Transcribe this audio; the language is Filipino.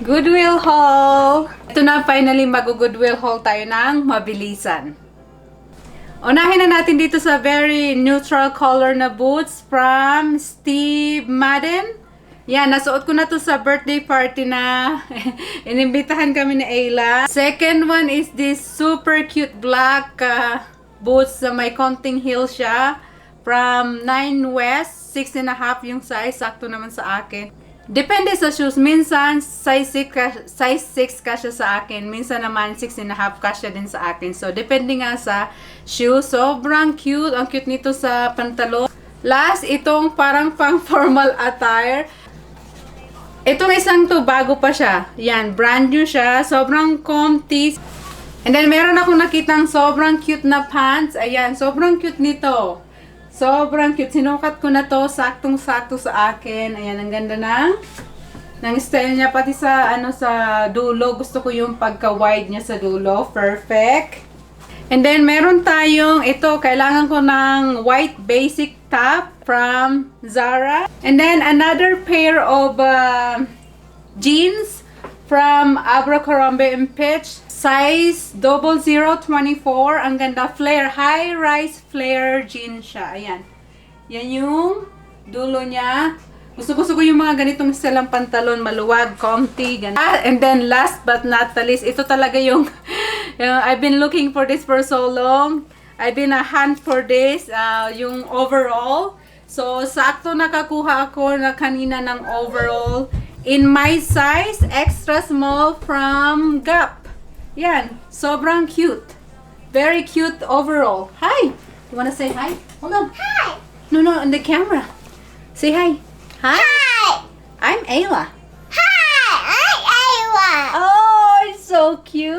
GoodWill haul! Ito na, finally mag-GoodWill haul tayo ng mabilisan. Unahin na natin dito sa very neutral color na boots from Steve Madden. Yan, nasuot ko na to sa birthday party na inimbitahan kami ni Ayla. Second one is this super cute black boots na may konting heel siya. From 9 West, 6.5 yung size. Sakto naman sa akin. Depende sa shoes. Minsan, size 6 kasya sa akin. Minsan naman, 6.5 kasya din sa akin. So, depende nga sa shoes. Sobrang cute. Ang cute nito sa pantalon. Last, itong parang pang formal attire. Itong isang to, bago pa siya. Yan, brand new siya. Sobrang comfy. And then, meron akong nakitang sobrang cute na pants. Ayan, sobrang cute nito. Sobrang cute. Sinukat ko na to. Saktong-sakto sa akin. Ayan, ang ganda ng style niya. Pati sa, sa dulo. Gusto ko yung pagka-wide niya sa dulo. Perfect. And then, meron tayong ito. Kailangan ko ng white basic top from Zara. And then, another pair of jeans from Abercrombie & Fitch. Size 0024. Ang ganda. Flare. High-rise flare jeans siya. Ayan. Yan yung dulo niya. Gusto ko yung mga ganitong silang pantalon. Maluwag, comfy. And then last but not the least, ito talaga yung I've been looking for this for so long. I've been a hunt for this. Yung overall. So, sakto nakakuha ako na kanina ng overall. In my size, extra small from Gap. Yan, sobrang cute. Very cute overall. Hi! You wanna say hi? Hold on. Hi! No, in the camera. Say hi. Hi! Hi! I'm Ayla. Hi! I'm Ayla! Oh, it's so cute.